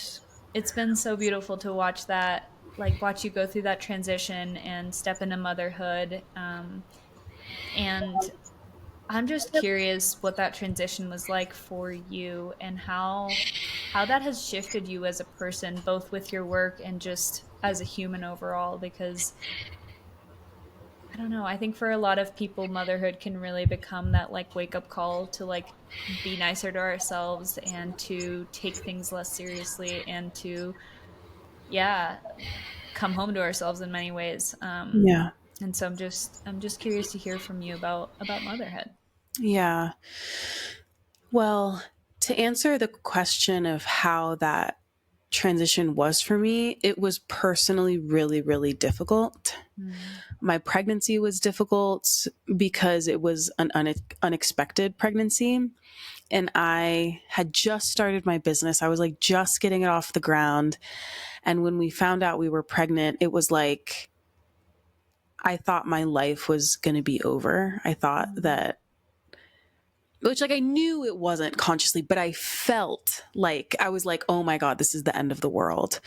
it's been so beautiful to watch that, like watch you go through that transition and step into motherhood. And I'm just curious what that transition was like for you, and how that has shifted you as a person, both with your work and just as a human overall. Because I don't know, I think for a lot of people, motherhood can really become that like wake up call to like be nicer to ourselves and to take things less seriously and to, yeah, come home to ourselves in many ways. Yeah. And so I'm just curious to hear from you about motherhood. Yeah. Well, to answer the question of how that transition was for me, it was personally really, really difficult. Mm. My pregnancy was difficult because it was an unexpected pregnancy. And I had just started my business. I was like just getting it off the ground. And when we found out we were pregnant, it was like, I thought my life was going to be over. I thought Mm. that, which like I knew it wasn't consciously, but I felt like I was like, oh my God, this is the end of the world.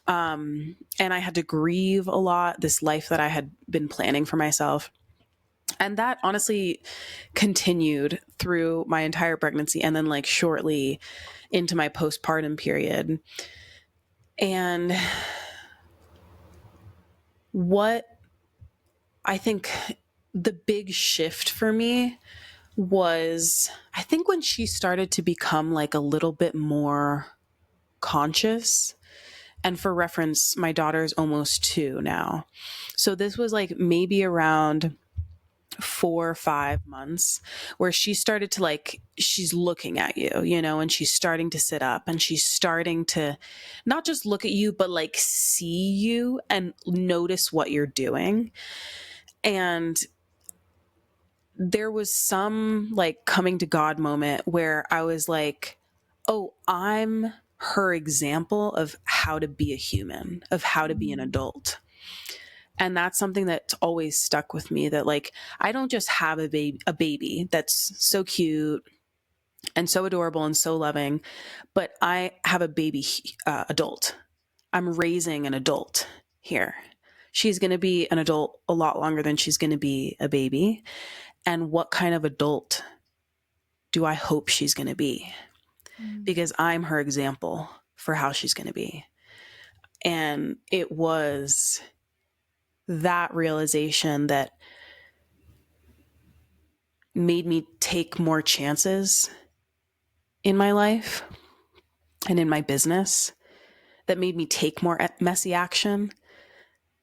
And I had to grieve a lot, this life that I had been planning for myself. And that honestly continued through my entire pregnancy and then like shortly into my postpartum period. And what I think the big shift for me was, I think when she started to become like a little bit more conscious. And for reference, my daughter's almost 2 now. So this was like maybe around 4 or 5 months where she started to like, she's looking at you, and she's starting to sit up and she's starting to not just look at you, but like see you and notice what you're doing. And there was some like coming to God moment where I was like, oh, I'm her example of how to be a human, of how to be an Mm. adult. And that's something that's always stuck with me, that like, I don't just have a baby that's so cute and so adorable and so loving, but I have a baby adult. I'm raising an adult here. She's going to be an adult a lot longer than she's going to be a baby. And what kind of adult do I hope she's going to be? Mm. Because I'm her example for how she's going to be. And it was that realization that made me take more chances in my life and in my business, that made me take more messy action.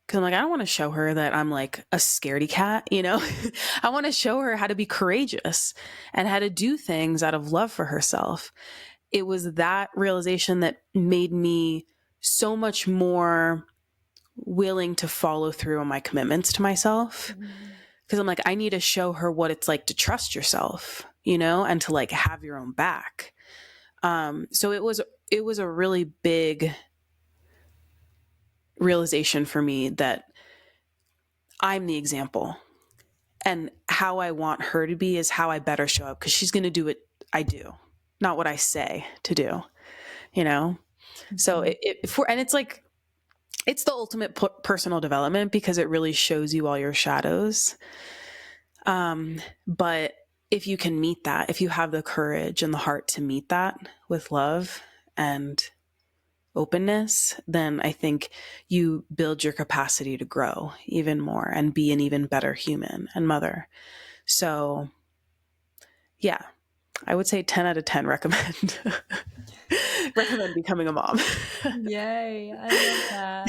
Cause I'm like, I don't want to show her that I'm like a scaredy cat, you know? I want to show her how to be courageous and how to do things out of love for herself. It was that realization that made me so much more willing to follow through on my commitments to myself. Cause I'm like, I need to show her what it's like to trust yourself, you know, and to like have your own back. So it was a really big realization for me that I'm the example, and how I want her to be is how I better show up, because she's going to do what I do, not what I say to do, you know? So and it's like, it's the ultimate personal development, because it really shows you all your shadows. But if you can meet that, if you have the courage and the heart to meet that with love and openness, then I think you build your capacity to grow even more and be an even better human and mother. So yeah, I would say 10 out of 10 recommend becoming a mom. Yay. I love that.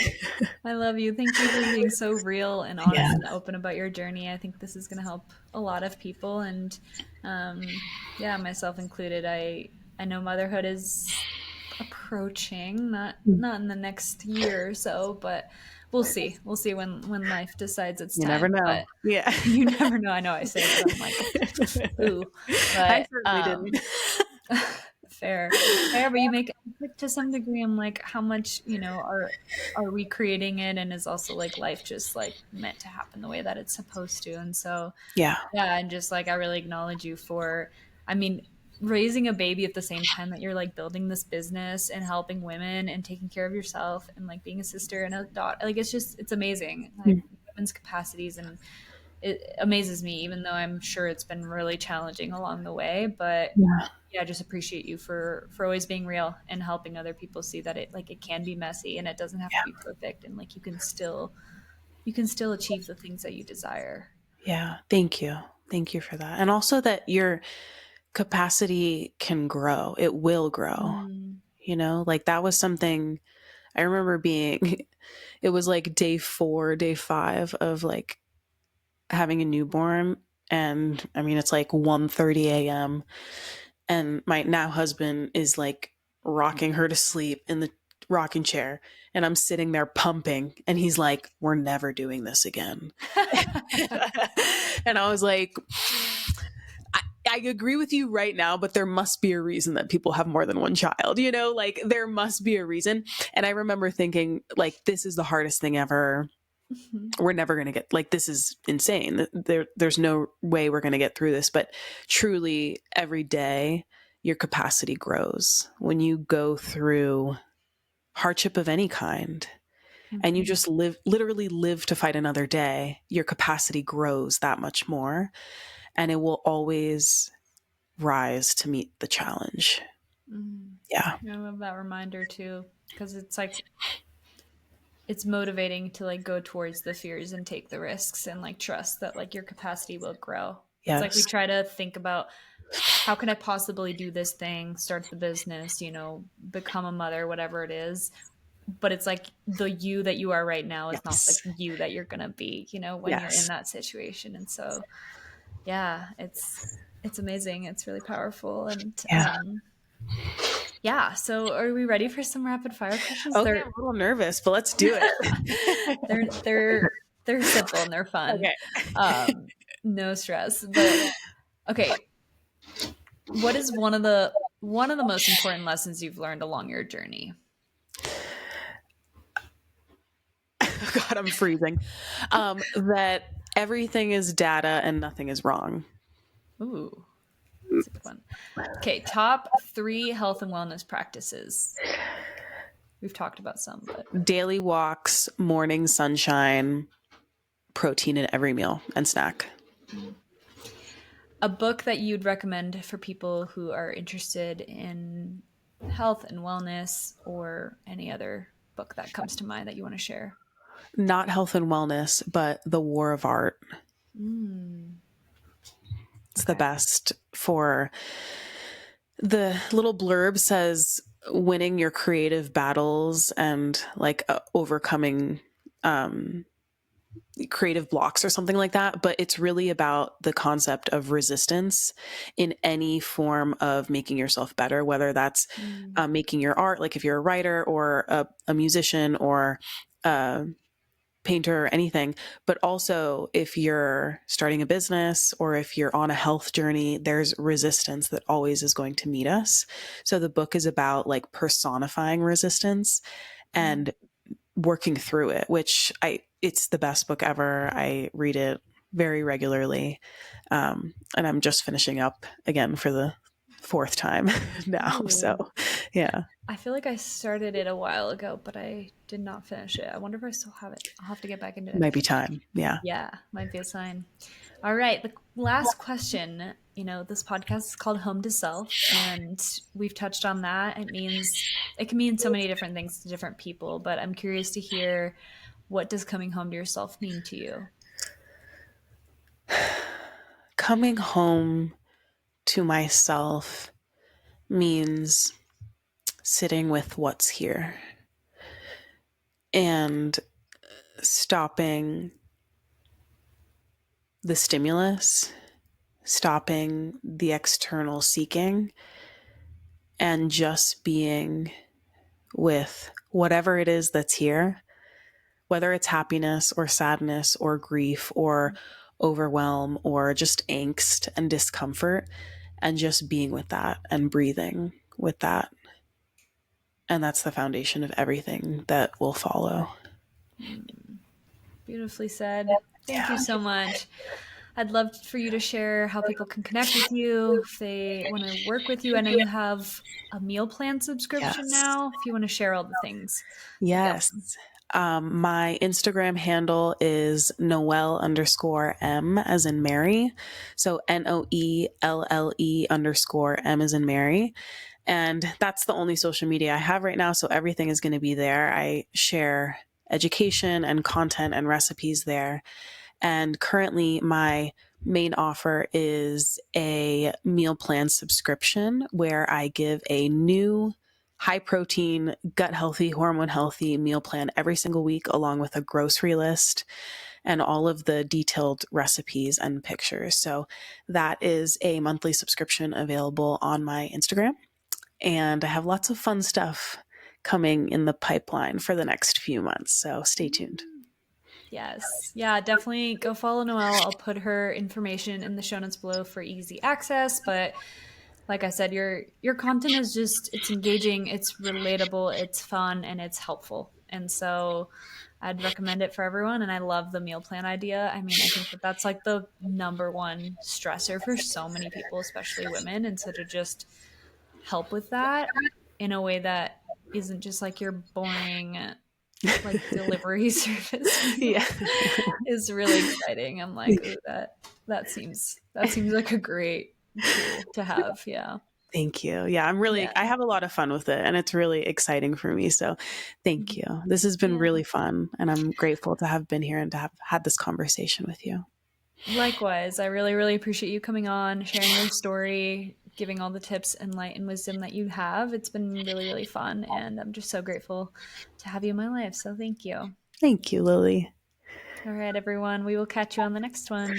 I love you. Thank you for being so real and honest and open about your journey. I think this is going to help a lot of people, and yeah, myself included. I know motherhood is approaching, not in the next year or so, but we'll see. We'll see when life decides it's You never time. know. But Yeah. you never know. I know I say that, I'm like, ooh, I but certainly didn't. fair, but you make like, to some degree, I'm like, how much, are we creating it, and is also like life just like meant to happen the way that it's supposed to. And so Yeah. yeah, and just like I really acknowledge you for, I mean, raising a baby at the same time that you're like building this business and helping women and taking care of yourself and like being a sister and a daughter. Like it's amazing. Like women's capacities, and it amazes me, even though I'm sure it's been really challenging along the way. But Yeah. yeah, I just appreciate you for always being real and helping other people see that it can be messy and it doesn't have to be perfect, and like you can still achieve the things that you desire. Yeah. Thank you. Thank you for that. And also that your capacity can grow. It will grow. You know, like that was something I remember being, it was like day 4, day 5 of like having a newborn. And I mean, it's like 1:30 a.m. And my now husband is like rocking her to sleep in the rocking chair. And I'm sitting there pumping. And he's like, we're never doing this again. And I was like, I agree with you right now, but there must be a reason that people have more than one child, you know, like there must be a reason. And I remember thinking, like, this is the hardest thing ever. We're never going to get, like, this is insane. There's no way we're going to get through this. But truly, every day, your capacity grows when you go through hardship of any kind. And you just literally live to fight another day. Your capacity grows that much more, and it will always rise to meet the challenge. Yeah. I love that reminder too, because it's like it's motivating to like go towards the fears and take the risks and like trust that like your capacity will grow. It's like we Yes. try to think about how can I possibly do this thing, start the business, become a mother, whatever it is. But it's like the you that you are right now is not the Yes. you that you're gonna be, when you're in Yes. that situation. And so yeah, it's amazing. It's really powerful. And Yeah. yeah, so are we ready for some rapid fire questions? Okay, I'm a little nervous, but let's do it. They're simple and they're fun. Okay. No stress. But okay, what is one of the most important lessons you've learned along your journey? God, I'm freezing. That everything is data and nothing is wrong. Ooh, that's a good one. Okay, top 3 health and wellness practices. We've talked about some, but Daily walks, morning sunshine, protein in every meal and snack. a book that you'd recommend for people who are interested in health and wellness, or any other book that comes to mind that you want to share? Not health and wellness, but The War of Art. It's the Okay. best. For the little blurb says winning your creative battles and like overcoming creative blocks or something like that. But it's really about the concept of resistance in any form of making yourself better, whether that's Mm. making your art, like if you're a writer or a musician or a painter or anything, but also if you're starting a business or if you're on a health journey, there's resistance that always is going to meet us. So the book is about like personifying resistance Mm. and working through it, which it's the best book ever. I read it very regularly. And I'm just finishing up again for the fourth time now. So Ooh. yeah, I feel like I started it a while ago, but I did not finish it. I wonder if I still have it. I'll have to get back into it. might be time. Yeah. Yeah, might be a sign. All right, the last question. This podcast is called Home to Self, and we've touched on that. It can mean so many different things to different people, but I'm curious to hear, what does coming home to yourself mean to you? Coming home to myself means sitting with what's here and stopping the stimulus, stopping the external seeking, and just being with whatever it is that's here, whether it's happiness or sadness or grief or overwhelm or just angst and discomfort, and just being with that and breathing with that. And that's the foundation of everything that will follow. Beautifully said. Thank you Yeah. so much. I'd love for you to share how people can connect with you if they want to work with you. I know you have a meal plan subscription Yes. now. If you want to share all the things, that'd be Yes. awesome. My Instagram handle is Noelle_M as in Mary. So NOELLE_M as in Mary. And that's the only social media I have right now. So everything is going to be there. I share education and content and recipes there. And currently, my main offer is a meal plan subscription where I give a new high protein, gut healthy, hormone healthy meal plan every single week, along with a grocery list and all of the detailed recipes and pictures. So that is a monthly subscription available on my Instagram. And I have lots of fun stuff coming in the pipeline for the next few months. So stay tuned. Yes. Yeah, definitely go follow Noelle. I'll put her information in the show notes below for easy access. But like I said, your content is just, it's engaging, it's relatable, it's fun, and it's helpful. And so I'd recommend it for everyone. And I love the meal plan idea. I mean, I think that that's like the number one stressor for so many people, especially women. And so to just help with that in a way that isn't just like your boring like delivery service Yeah. meal is really exciting. I'm like, ooh, that seems like a great tool to have. Yeah. Thank you. Yeah, Yeah. I have a lot of fun with it and it's really exciting for me. So thank you. This has been Yeah. really fun and I'm grateful to have been here and to have had this conversation with you. Likewise, I really, really appreciate you coming on, sharing your story, giving all the tips and light and wisdom that you have. It's been really, really fun. And I'm just so grateful to have you in my life. So thank you. Thank you, Lily. All right, everyone. We will catch you on the next one.